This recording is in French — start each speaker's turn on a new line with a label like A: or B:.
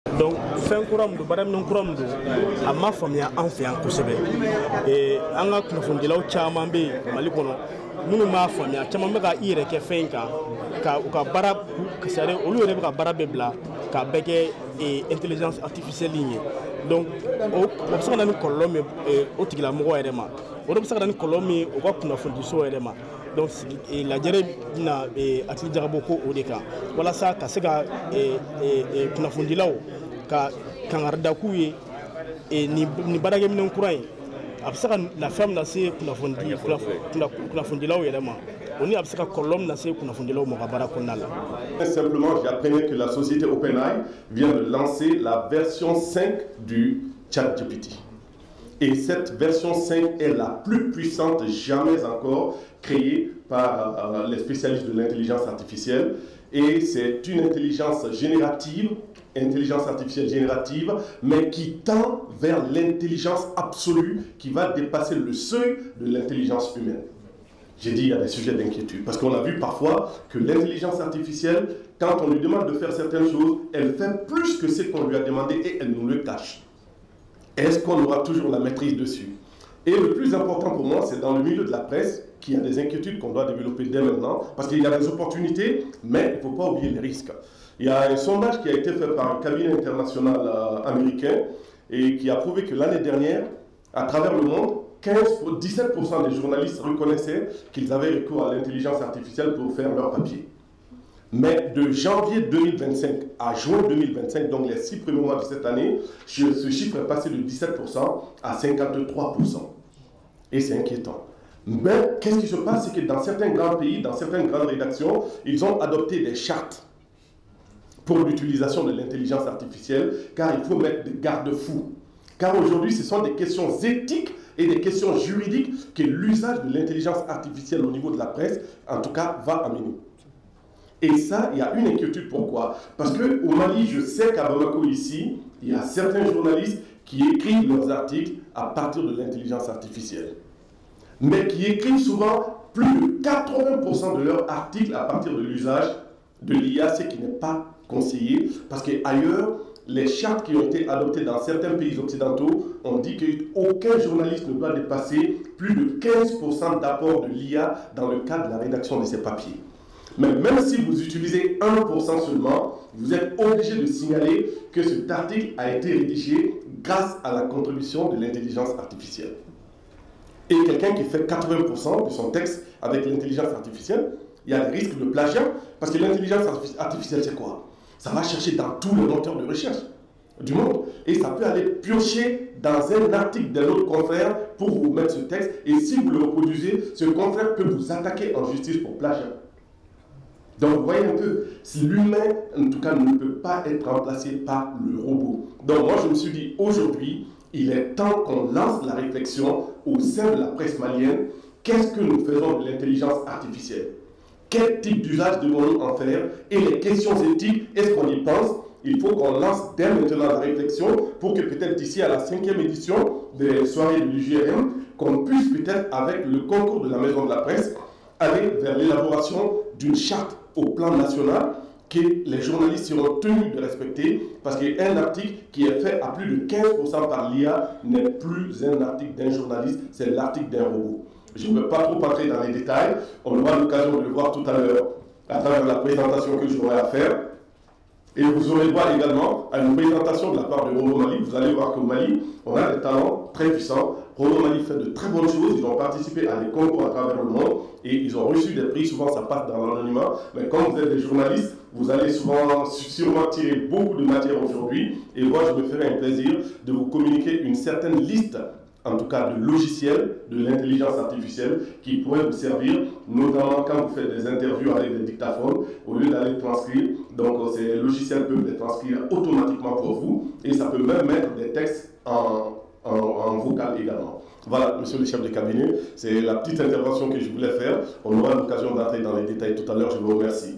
A: Donc, fɛn kura min don baaraminɛn kura min don a ma faamuya an fɛ yan kosɛbɛ an ka kunnafonidilaw caman bɛ yen Mali kɔnɔ minnu m'a faamuya caman bɛ ka i yɛrɛ kɛ fɛn in kan ka u ka baara c'est-à-dire olu yɛrɛ bɛ ka baara bɛɛ bila ka bɛɛ kɛ intelligence artificielle in ye donc o bɛ se ka na ni kɔlɔlɔ min o tigilamɔgɔ yɛrɛ ma o de bɛ se ka na ni kɔlɔlɔ min o ka kunnafonidiso yɛrɛ ma donc lajɛrɛ bɛna hakili jagabɔ ko o de kan walasa ka se ka kunnafonidilaw ka kangarida k'u ye ni baarakɛminɛn kura in a bɛ se ka lafiya min lase kunnafonidilaw yɛrɛ ma o ni a bɛ se ka kɔlɔlɔ min lase kunnafonidilaw ma ka baara kɔnɔna la.
B: Simplement, j'apprenais que la société OpenAI vient de lancer la version 5 du ChatGPT. Et cette version 5 est la plus puissante jamais encore créée par les spécialistes de l'intelligence artificielle. Et c'est une intelligence artificielle générative, mais qui tend vers l'intelligence absolue qui va dépasser le seuil de l'intelligence humaine. J'ai dit il y a des sujets d'inquiétude, parce qu'on a vu parfois que l'intelligence artificielle, quand on lui demande de faire certaines choses, elle fait plus que ce qu'on lui a demandé et elle nous le cache. Est-ce qu'on aura toujours la maîtrise dessus? Et le plus important pour moi, c'est dans le milieu de la presse qu'il y a des inquiétudes qu'on doit développer dès maintenant, parce qu'il y a des opportunités, mais il ne faut pas oublier les risques. Il y a un sondage qui a été fait par un cabinet international américain et qui a prouvé que l'année dernière, à travers le monde, 17% des journalistes reconnaissaient qu'ils avaient recours à l'intelligence artificielle pour faire leur papier. Mais de janvier 2025 à juin 2025, donc les 6 premiers mois de cette année, ce chiffre est passé de 17% à 53%. Et c'est inquiétant. Mais qu'est-ce qui se passe? C'est que dans certains grands pays, dans certaines grandes rédactions, ils ont adopté des chartes pour l'utilisation de l'intelligence artificielle, car il faut mettre des garde-fous. Car aujourd'hui, ce sont des questions éthiques et des questions juridiques que l'usage de l'intelligence artificielle au niveau de la presse, en tout cas, va amener. Et ça, il y a une inquiétude. Pourquoi? Parce qu'au Mali, je sais qu'à Bamako, ici, il y a certains journalistes qui écrivent leurs articles à partir de l'intelligence artificielle. Mais qui écrivent souvent plus de 80% de leurs articles à partir de l'usage de l'IA, ce qui n'est pas conseillé. Parce qu'ailleurs, les chartes qui ont été adoptées dans certains pays occidentaux ont dit qu'aucun journaliste ne doit dépasser plus de 15% d'apport de l'IA dans le cadre de la rédaction de ses papiers. Mais même si vous utilisez 1% seulement, vous êtes obligé de signaler que cet article a été rédigé grâce à la contribution de l'intelligence artificielle. Et quelqu'un qui fait 80% de son texte avec l'intelligence artificielle, il y a des risques de plagiat, parce que l'intelligence artificielle, c'est quoi? Ça va chercher dans tous les moteurs de recherche du monde. Et ça peut aller piocher dans un article d'un autre confrère pour vous mettre ce texte. Et si vous le reproduisez, ce confrère peut vous attaquer en justice pour plagiat. Donc, vous voyez un peu, si l'humain, en tout cas, ne peut pas être remplacé par le robot. Donc, moi, je me suis dit, aujourd'hui, il est temps qu'on lance la réflexion au sein de la presse malienne. Qu'est-ce que nous faisons de l'intelligence artificielle? Quel type d'usage devons-nous en faire? Et les questions éthiques, est-ce qu'on y pense? Il faut qu'on lance dès maintenant la réflexion pour que peut-être d'ici à la 5e édition des soirées de l'UGRM, qu'on puisse peut-être, avec le concours de la Maison de la Presse, aller vers l'élaboration d'une charte au plan national que les journalistes seront tenus de respecter, parce qu'un article qui est fait à plus de 15% par l'IA n'est plus un article d'un journaliste, c'est l'article d'un robot. Je ne veux pas trop entrer dans les détails, on aura l'occasion de le voir tout à l'heure à travers la présentation que j'aurai à faire. Et vous aurez droit également à une présentation de la part de Rono Mali. Vous allez voir qu'au Mali, on a des talents très puissants. Rono Mali fait de très bonnes choses. Ils ont participé à des concours à travers le monde et ils ont reçu des prix. Souvent, ça passe dans l'anonymat. Mais comme vous êtes des journalistes, vous allez sûrement tirer beaucoup de matière aujourd'hui. Et moi, je me ferai un plaisir de vous communiquer une certaine liste, en tout cas de logiciels de l'intelligence artificielle qui pourraient vous servir, notamment quand vous faites des interviews avec des dictaphones, au lieu d'aller transcrire. Donc ces logiciels peuvent les transcrire automatiquement pour vous et ça peut même mettre des textes en vocal également. Voilà, monsieur le chef de cabinet, c'est la petite intervention que je voulais faire. On aura l'occasion d'entrer dans les détails tout à l'heure. Je vous remercie.